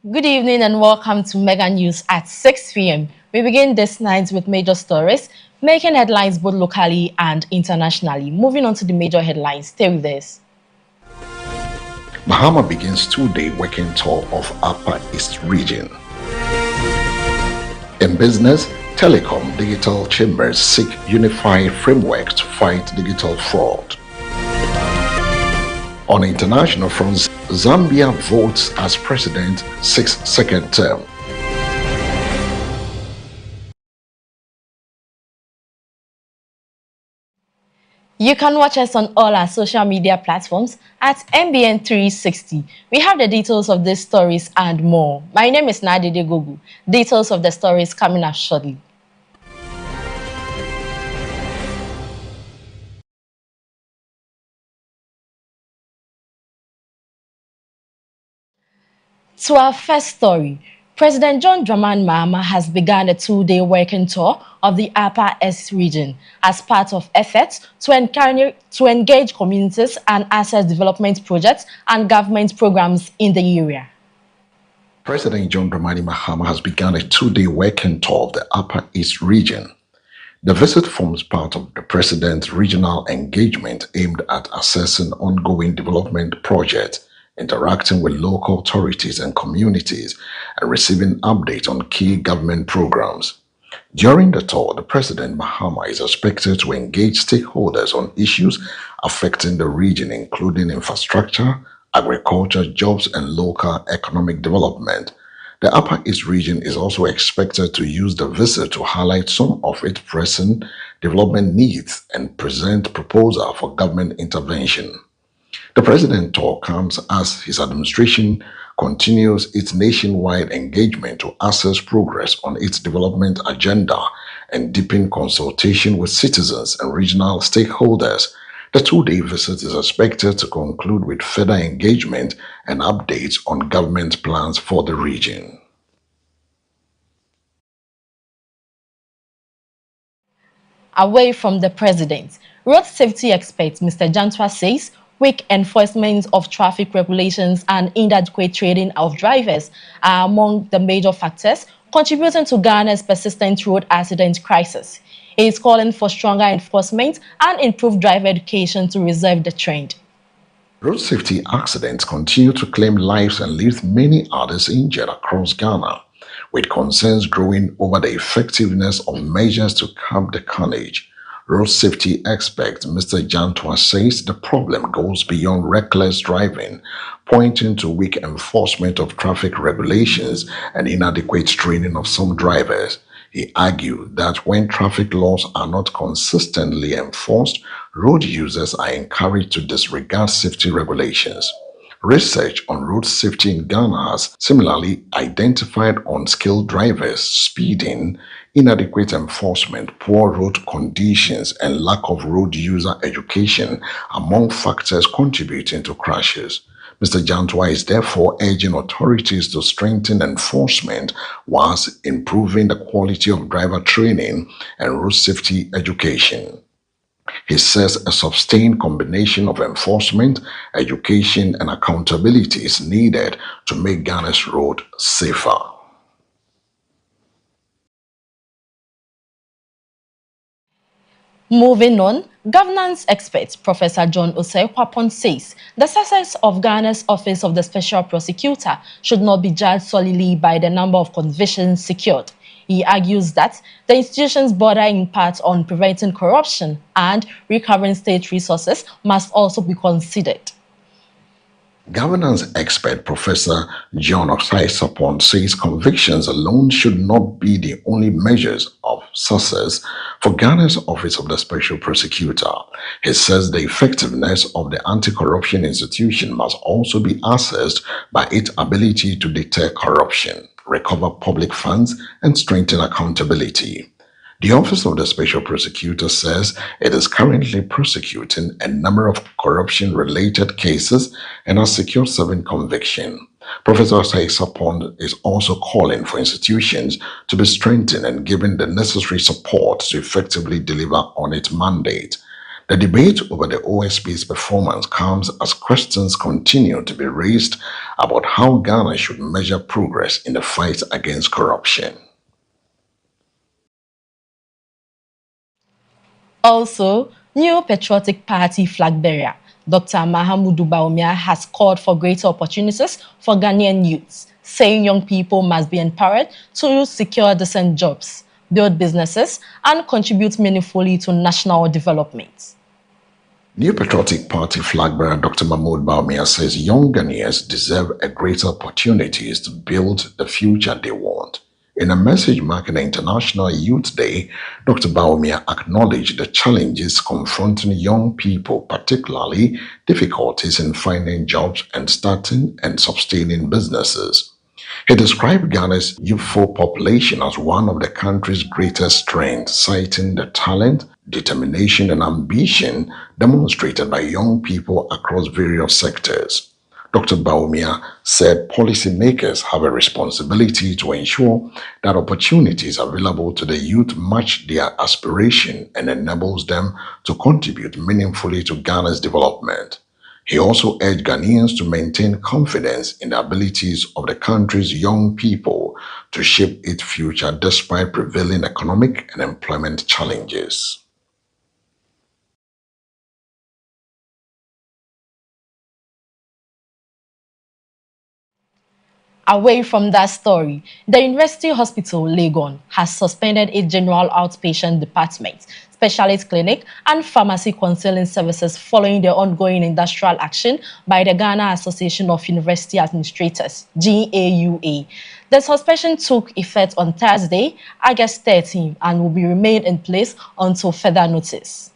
Good evening and welcome to Mega News at 6 p.m. We begin this night with major stories making headlines both locally and internationally. Moving on to the major headlines, stay with us. Mahama begins two-day working tour of Upper East region. In business, telecom digital chambers seek unified framework to fight digital fraud. On international fronts, Zambia votes as president seeks second term. You can watch us on all our social media platforms at MBN 360. We have the details of these stories and more. My name is Nadide Gogu. Details of the stories coming up shortly. To our first story, President John Dramani Mahama has begun a two-day working tour of the Upper East region as part of efforts to engage communities and access development projects and government programs in the area. President John Dramani Mahama has begun a two-day working tour of the Upper East region. The visit forms part of the President's regional engagement aimed at assessing ongoing development projects, interacting with local authorities and communities, and receiving updates on key government programs. During the tour, the President Mahama is expected to engage stakeholders on issues affecting the region, including infrastructure, agriculture, jobs, and local economic development. The Upper East region is also expected to use the visit to highlight some of its pressing development needs and present proposals for government intervention. The President tour comes as his administration continues its nationwide engagement to assess progress on its development agenda and deepen consultation with citizens and regional stakeholders. The two-day visit is expected to conclude with further engagement and updates on government plans for the region. Away from the President, road safety expert Mr. Jantwa says weak enforcement of traffic regulations and inadequate training of drivers are among the major factors contributing to Ghana's persistent road accident crisis. He is calling for stronger enforcement and improved driver education to reverse the trend. Road safety accidents continue to claim lives and leave many others injured across Ghana, with concerns growing over the effectiveness of measures to curb the carnage. Road safety expert Mr. Jantwa says the problem goes beyond reckless driving, pointing to weak enforcement of traffic regulations and inadequate training of some drivers. He argued that when traffic laws are not consistently enforced, road users are encouraged to disregard safety regulations. Research on road safety in Ghana has similarly identified unskilled drivers, speeding, inadequate enforcement, poor road conditions, and lack of road user education among factors contributing to crashes. Mr. Jantwa is therefore urging authorities to strengthen enforcement whilst improving the quality of driver training and road safety education. He says a sustained combination of enforcement, education, and accountability is needed to make Ghana's road safer. Moving on, governance expert Professor John Osei-Kwapon says the success of Ghana's Office of the Special Prosecutor should not be judged solely by the number of convictions secured. He argues that the institution's border in part on preventing corruption and recovering state resources must also be considered. Governance expert Professor John Osei-Sapon says convictions alone should not be the only measures of success for Ghana's Office of the Special Prosecutor. He says the effectiveness of the anti-corruption institution must also be assessed by its ability to deter corruption, recover public funds, and strengthen accountability. The Office of the Special Prosecutor says it is currently prosecuting a number of corruption-related cases and has secured 7 convictions. Professor Osei-Sapon is also calling for institutions to be strengthened and given the necessary support to effectively deliver on its mandate. The debate over the OSP's performance comes as questions continue to be raised about how Ghana should measure progress in the fight against corruption. Also, New Patriotic Party flag bearer Dr. Mahamudu Bawumia has called for greater opportunities for Ghanaian youths, saying young people must be empowered to secure decent jobs, build businesses, and contribute meaningfully to national development. New Patriotic Party flag bearer Dr. Mahmoud Bawumia says young Ghanaians deserve a greater opportunities to build the future they want. In a message marking the International Youth Day, Dr. Bawumia acknowledged the challenges confronting young people, particularly difficulties in finding jobs and starting and sustaining businesses. He described Ghana's youthful population as one of the country's greatest strengths, citing the talent, determination, and ambition demonstrated by young people across various sectors. Dr. Bawumia said policymakers have a responsibility to ensure that opportunities available to the youth match their aspiration and enables them to contribute meaningfully to Ghana's development. He also urged Ghanaians to maintain confidence in the abilities of the country's young people to shape its future despite prevailing economic and employment challenges. Away from that story, the University Hospital, Legon, has suspended its general outpatient department, specialist clinic, and pharmacy counseling services following the ongoing industrial action by the Ghana Association of University Administrators, GAUA. The suspension took effect on Thursday, August 13, and will be remain in place until further notice.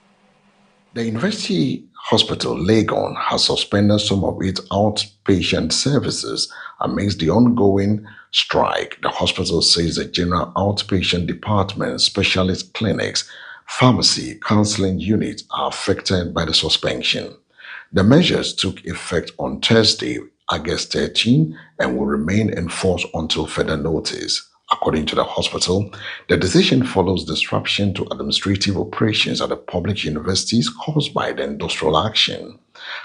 The University Hospital, Legon, has suspended some of its outpatient services amidst the ongoing strike. The hospital says the general outpatient department, specialist clinics, pharmacy, counseling units are affected by the suspension. The measures took effect on Thursday, August 13, and will remain in force until further notice. According to the hospital, the decision follows disruption to administrative operations at the public universities caused by the industrial action.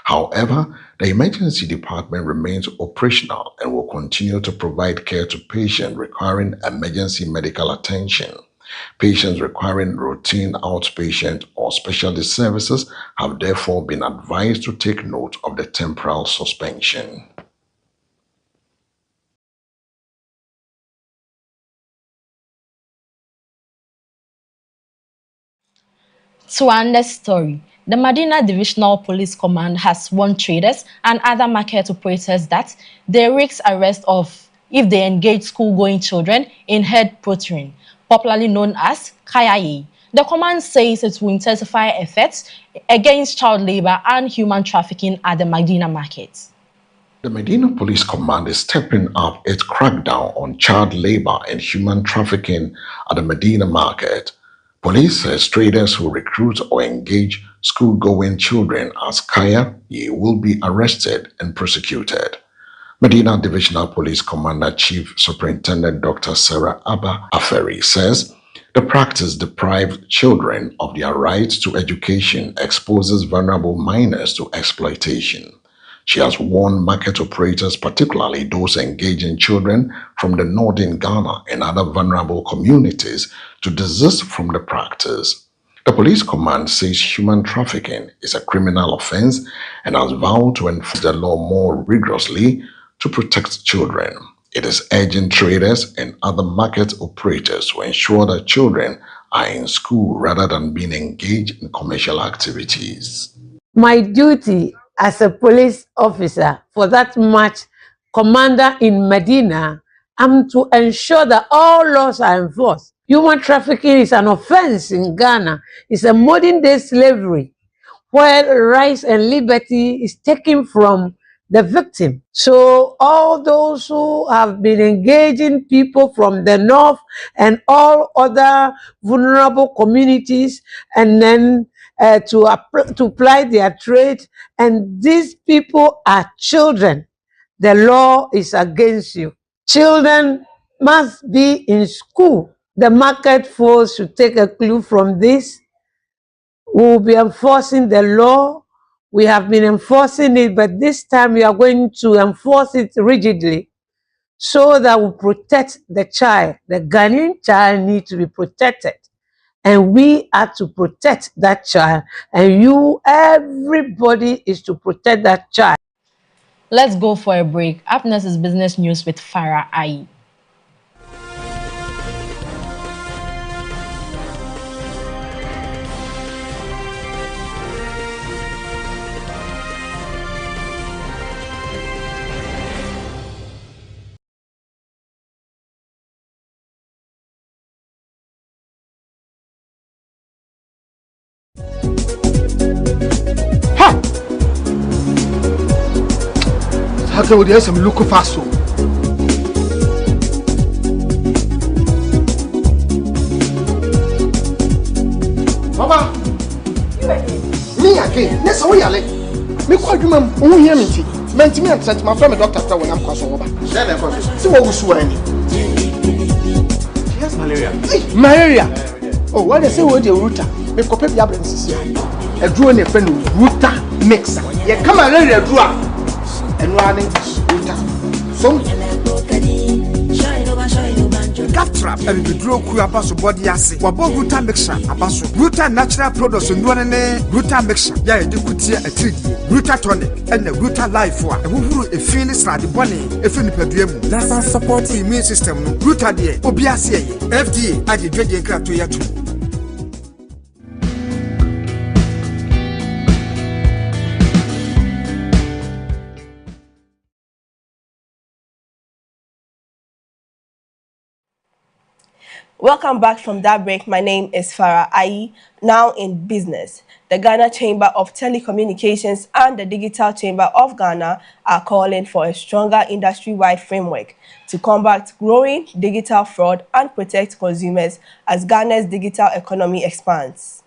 However, the emergency department remains operational and will continue to provide care to patients requiring emergency medical attention. Patients requiring routine outpatient or specialist services have therefore been advised to take note of the temporal suspension. To our next story, the Medina Divisional Police Command has warned traders and other market operators that they risk arrest if they engage school-going children in head protein, popularly known as Kayaye. The command says it will intensify efforts against child labor and human trafficking at the Medina market. The Medina Police Command is stepping up its crackdown on child labor and human trafficking at the Medina market. Police says traders who recruit or engage school-going children as Kayaye will be arrested and prosecuted. Medina Divisional Police Commander Chief Superintendent Dr. Sarah Abba Aferi says the practice deprives children of their right to education, exposes vulnerable minors to exploitation. She has warned market operators, particularly those engaging children from the northern Ghana and other vulnerable communities, to desist from the practice. The police command says human trafficking is a criminal offense and has vowed to enforce the law more rigorously to protect children. It is urging traders and other market operators to ensure that children are in school rather than being engaged in commercial activities. My duty as a police officer, for that much commander in Medina, I'm to ensure that all laws are enforced. Human trafficking is an offense in Ghana. It's a modern day slavery where rights and liberty is taken from the victim. So all those who have been engaging people from the north and all other vulnerable communities and then to ply their trade, and these people are children. The law is against you. Children must be in school. The market force should take a clue from this. We will be enforcing the law. We have been enforcing it, but this time we are going to enforce it rigidly so that we protect the child. The Ghanaian child needs to be protected. And we are to protect that child. And everybody is to protect that child. Let's go for a break. Up next is business news with Farah Ayi. How would you some look fast? Mama, me again. Yes, we are late. Me quite remember who hear me. Meant me and sent my friend doctor when I'm crossing over. See what was swearing. She has malaria. Malaria. Oh, what they say with the router? Me copy the absence. A drone a friend router mixer. Yeah, come on, let it draw. And running router. So Gap trap and the draw crew abaso body assay. Wabo router mixture abaso. Router natural products and one router mixture. Yeah, you could see a treat. Router tonic and the router life for a who a finish like the bunny, a fin per diem. That's support the immune system. Router dear, Obiasia, FDA, I did drinking crap to your two. Welcome back from that break. My name is Farah Ayi. Now in business, the Ghana Chamber of Telecommunications and the Digital Chamber of Ghana are calling for a stronger industry-wide framework to combat growing digital fraud and protect consumers as Ghana's digital economy expands.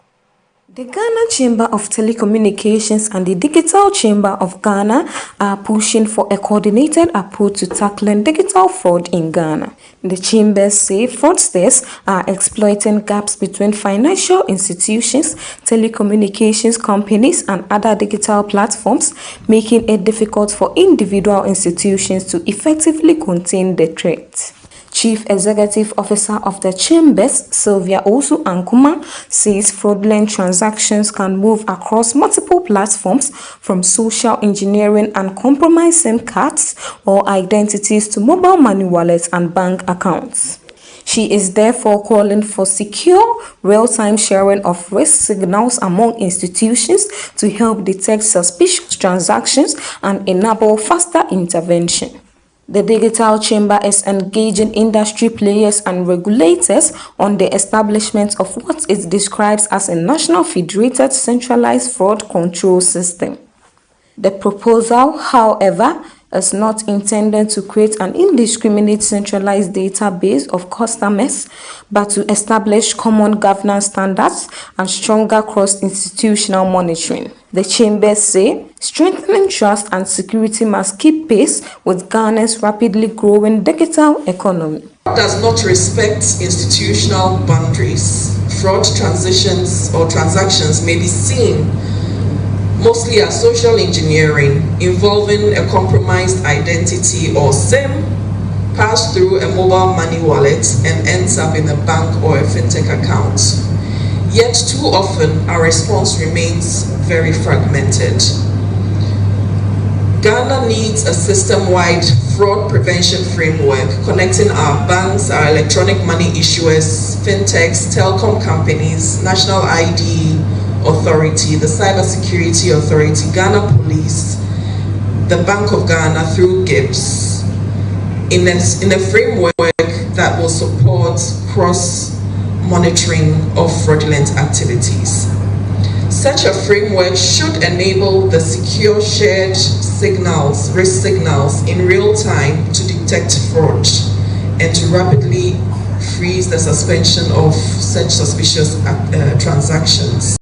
The Ghana Chamber of Telecommunications and the Digital Chamber of Ghana are pushing for a coordinated approach to tackling digital fraud in Ghana. The chambers say fraudsters are exploiting gaps between financial institutions, telecommunications companies, and other digital platforms, making it difficult for individual institutions to effectively contain the threat. Chief Executive Officer of the Chambers, Sylvia Osu Ankuma, says fraudulent transactions can move across multiple platforms, from social engineering and compromising cards or identities to mobile money wallets and bank accounts. She is therefore calling for secure, real-time sharing of risk signals among institutions to help detect suspicious transactions and enable faster intervention. The Digital Chamber is engaging industry players and regulators on the establishment of what it describes as a national federated centralized fraud control system. The proposal, however, is not intended to create an indiscriminate centralized database of customers, but to establish common governance standards and stronger cross-institutional monitoring. The chambers say strengthening trust and security must keep pace with Ghana's rapidly growing digital economy. Does not respect institutional boundaries. Fraud transitions or transactions may be seen mostly as social engineering involving a compromised identity or SIM passed through a mobile money wallet and ends up in a bank or a fintech account. Yet too often our response remains very fragmented. Ghana needs a system-wide fraud prevention framework connecting our banks, our electronic money issuers, fintechs, telecom companies, National ID Authority, the Cybersecurity Authority, Ghana Police, the Bank of Ghana through GIBS in a framework that will support cross-monitoring of fraudulent activities. Such a framework should enable the secure shared signals, risk signals in real time to detect fraud and to rapidly freeze the suspension of such suspicious transactions.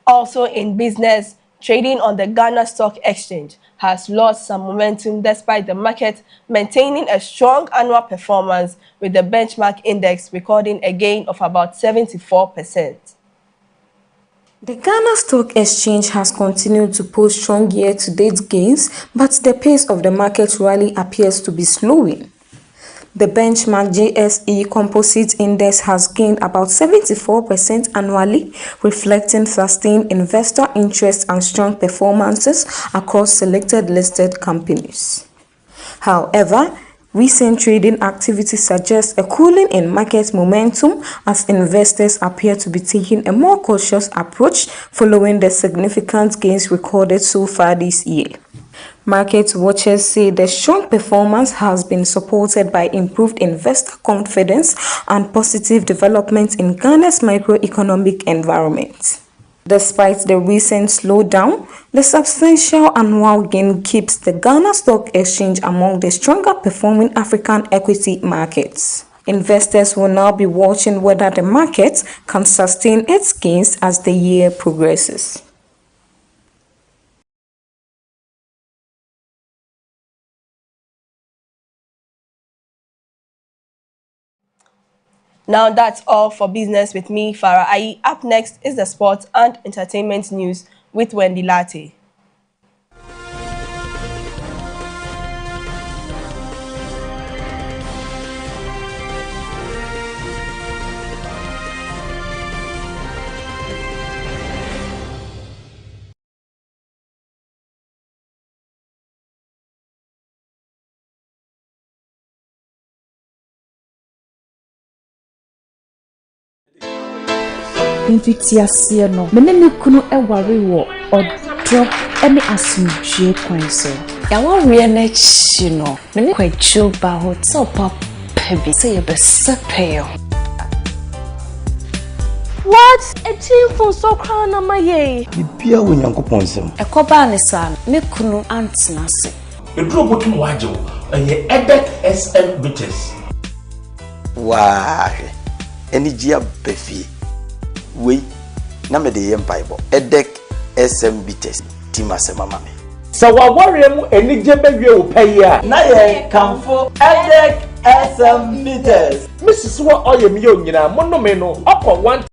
Also in business, trading on the Ghana Stock Exchange has lost some momentum despite the market maintaining a strong annual performance, with the benchmark index recording a gain of about 74%. The Ghana Stock Exchange has continued to post strong year-to-date gains, but the pace of the market rally appears to be slowing. The benchmark JSE Composite Index has gained about 74% annually, reflecting sustained investor interest and strong performances across selected listed companies. However, recent trading activity suggests a cooling in market momentum as investors appear to be taking a more cautious approach following the significant gains recorded so far this year. Market watchers say the strong performance has been supported by improved investor confidence and positive developments in Ghana's microeconomic environment. Despite the recent slowdown, the substantial annual gain keeps the Ghana Stock Exchange among the stronger performing African equity markets. Investors will now be watching whether the market can sustain its gains as the year progresses. Now that's all for business with me, Farah Ayi. Up next is the sports and entertainment news with Wendy Latte. Mfitiasie no mene ne kunu eware wo odro ene asumdwe kwan so yawawe na chi no mene kwacho ba hotel papa bi say be sepeyo. What? A team from so crown na maye. Bibia wo nyankopon sem. Ekoba ne sa me kunu antena se. Edro botum waje wo eye edek SM Bitters. Waa. Eni gia befi. We na me de yempaibo edek SM Bitters timase mama me Sa wa warrior mu enije bewie wo payi a na ye kamfo edek SM Bitters Mrs. wa oyem ye onyina monome no okọ one.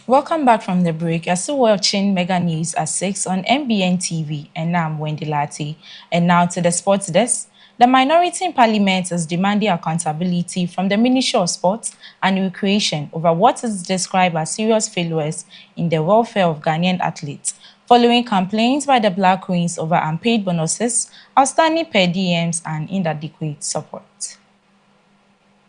Welcome back from the break. You're still watching Mega News at 6 on MBN TV, and now I'm Wendy Latte. And now to the sports desk. The minority in parliament is demanding accountability from the Ministry of Sports and Recreation over what is described as serious failures in the welfare of Ghanaian athletes, following complaints by the Black Queens over unpaid bonuses, outstanding per diems, and inadequate support.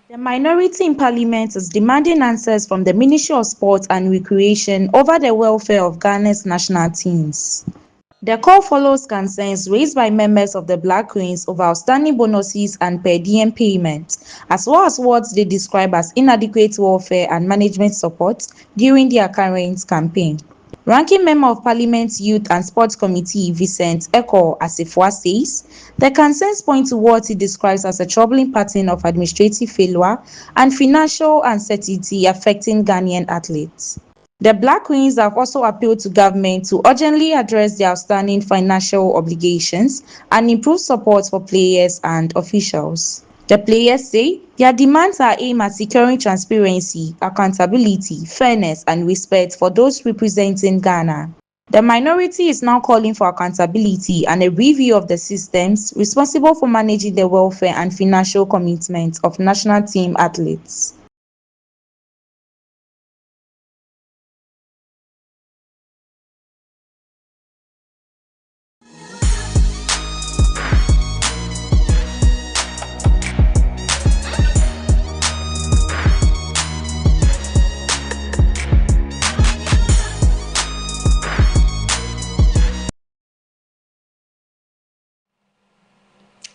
The minority in parliament is demanding answers from the Ministry of Sport and Recreation over the welfare of Ghana's national teams. The call follows concerns raised by members of the Black Queens over outstanding bonuses and per diem payments, as well as what they describe as inadequate welfare and management support during their current campaign. Ranking Member of Parliament's Youth and Sports Committee, Vincent Eko Asifwa, says the concerns point to what he describes as a troubling pattern of administrative failure and financial uncertainty affecting Ghanaian athletes. The Black Queens have also appealed to government to urgently address their outstanding financial obligations and improve support for players and officials. The players say their demands are aimed at securing transparency, accountability, fairness, and respect for those representing Ghana. The minority is now calling for accountability and a review of the systems responsible for managing the welfare and financial commitment of national team athletes.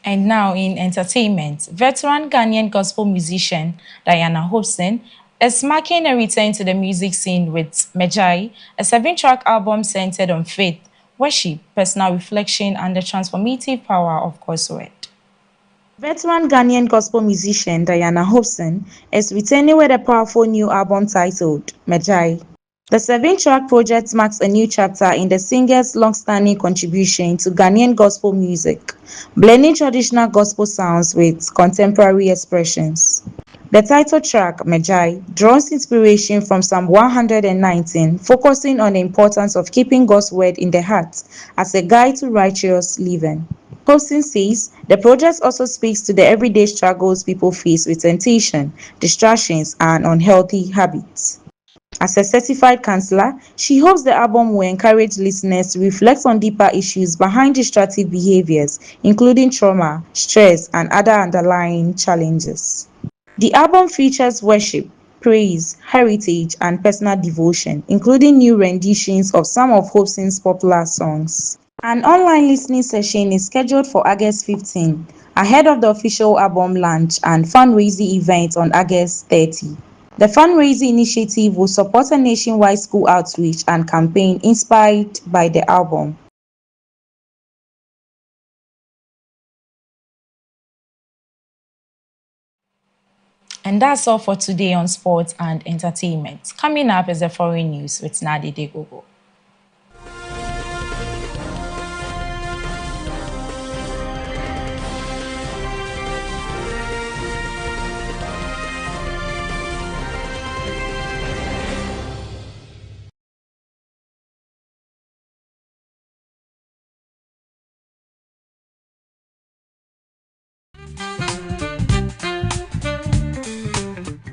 And now in entertainment, veteran Ghanaian gospel musician Diana Hobson is marking a return to the music scene with Mejai, a 7-track album centered on faith, worship, personal reflection, and the transformative power of God's word. Veteran Ghanaian gospel musician Diana Hobson is returning with a powerful new album titled Mejai. The 7-track project marks a new chapter in the singer's long-standing contribution to Ghanaian gospel music, blending traditional gospel sounds with contemporary expressions. The title track, Mejai, draws inspiration from Psalm 119, focusing on the importance of keeping God's word in the heart as a guide to righteous living. Hobson says the project also speaks to the everyday struggles people face with temptation, distractions, and unhealthy habits. As a certified counselor, she hopes the album will encourage listeners to reflect on deeper issues behind destructive behaviors, including trauma, stress, and other underlying challenges. The album features worship, praise, heritage, and personal devotion, including new renditions of some of Hobson's popular songs. An online listening session is scheduled for August 15, ahead of the official album launch and fundraising event on August 30. The fundraising initiative will support a nationwide school outreach and campaign inspired by the album. And that's all for today on sports and entertainment. Coming up is the foreign news with Nadi Degogo.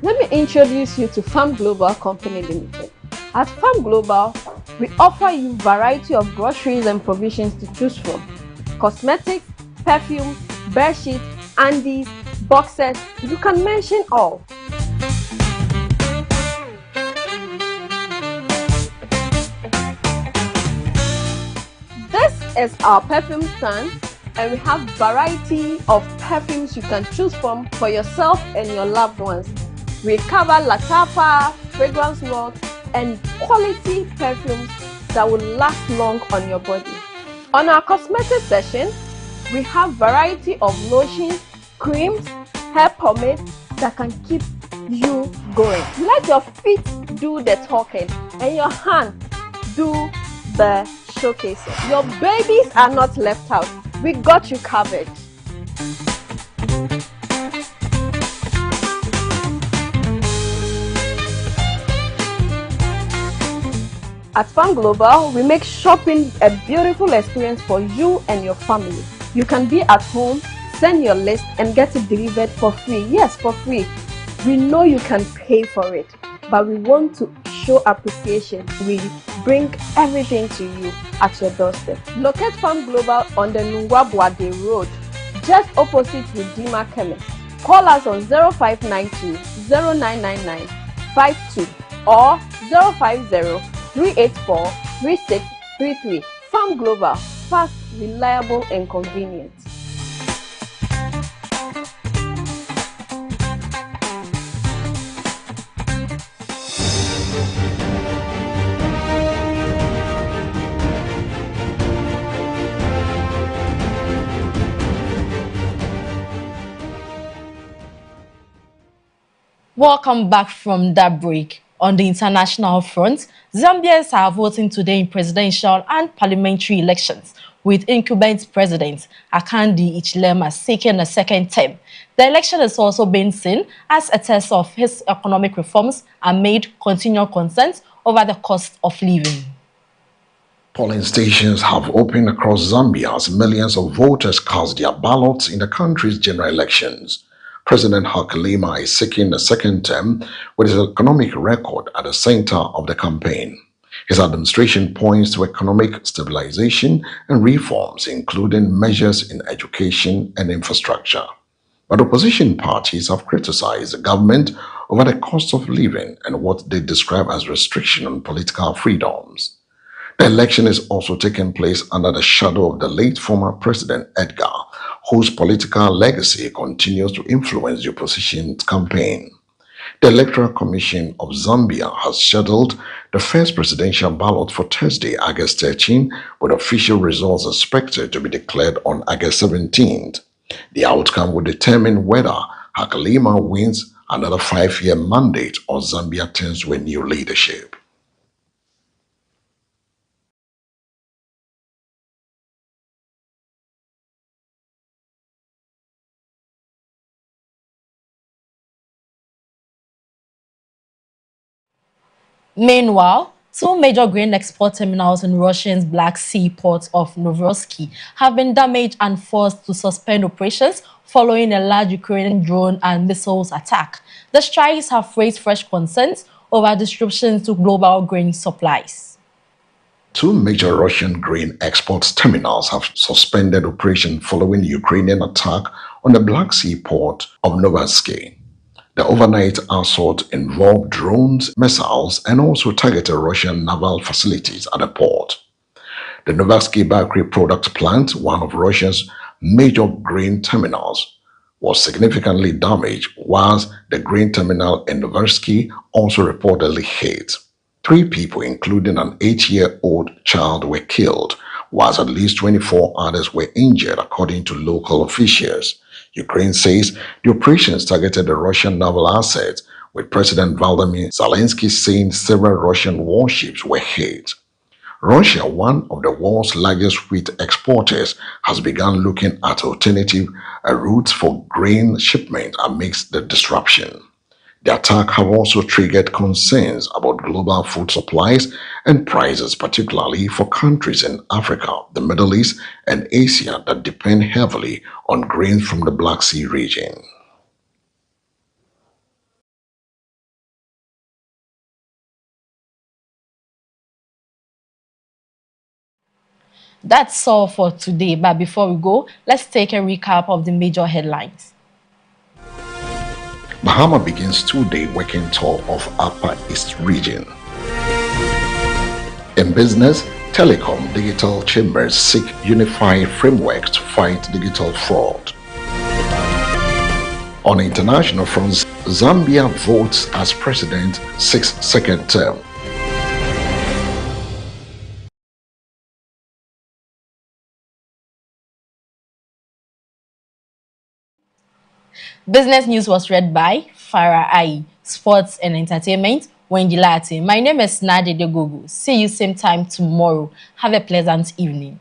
Let me introduce you to Farm Global Company Limited. At Farm Global, we offer you a variety of groceries and provisions to choose from. Cosmetics, perfumes, bed sheets, undies, boxes, you can mention all. This is our perfume stand, and we have a variety of perfumes you can choose from for yourself and your loved ones. We cover Latapa, fragrance world, and quality perfumes that will last long on your body. On our cosmetic section, we have variety of lotions, creams, hair pomade that can keep you going. Let your feet do the talking and your hand do the showcasing. Your babies are not left out. We got you covered. At Farm Global, we make shopping a beautiful experience for you and your family. You can be at home, send your list, and get it delivered for free. Yes, for free. We know you can pay for it, but we want to show appreciation. We bring everything to you at your doorstep. Locate Farm Global on the Nungwabuade Road, just opposite Redeemer Chemist. Call us on 0592 0999 52 or 050 384 3633. Farm Global, fast, reliable, and convenient. Welcome back from that break. On the international front, Zambians are voting today in presidential and parliamentary elections, with incumbent President Akandi Ichilema seeking a second term. The election is also being seen as a test of his economic reforms amid continual concerns over the cost of living. Polling stations have opened across Zambia as millions of voters cast their ballots in the country's general elections. President Hichilema is seeking a second term with his economic record at the center of the campaign. His administration points to economic stabilization and reforms, including measures in education and infrastructure. But opposition parties have criticized the government over the cost of living and what they describe as restriction on political freedoms. The election is also taking place under the shadow of the late former President Edgar whose political legacy continues to influence the opposition's campaign. The Electoral Commission of Zambia has scheduled the first presidential ballot for Thursday, August 13, with official results expected to be declared on August 17th. The outcome will determine whether Hakalima wins another 5-year mandate or Zambia turns to a new leadership. Meanwhile, two major grain export terminals in Russia's Black Sea port of Novorossiysk have been damaged and forced to suspend operations following a large Ukrainian drone and missiles attack. The strikes have raised fresh concerns over disruptions to global grain supplies. Two major Russian grain export terminals have suspended operation following Ukrainian attack on the Black Sea port of Novorossiysk. The overnight assault involved drones, missiles, and also targeted Russian naval facilities at the port. The Novorossiysk Bakery Products Plant, one of Russia's major grain terminals, was significantly damaged, whilst the grain terminal in Novorossiysk also reportedly hit. 3 people, including an 8-year-old child, were killed, whilst at least 24 others were injured, according to local officials. Ukraine says the operations targeted the Russian naval assets, with President Volodymyr Zelensky saying several Russian warships were hit. Russia, one of the world's largest wheat exporters, has begun looking at alternative routes for grain shipment amidst the disruption. The attack have also triggered concerns about global food supplies and prices, particularly for countries in Africa, the Middle East, and Asia that depend heavily on grain from the Black Sea region. That's all for today, but before we go, let's take a recap of the major headlines. Bahama begins 2-day working tour of Upper East region. In business, telecom digital chambers seek unified framework to fight digital fraud. On international fronts, Zambia votes as president 6th second term. Business news was read by Farah Ai. Sports and entertainment, Wendy Lati. My name is Nadia Degogo. See you same time tomorrow. Have a pleasant evening.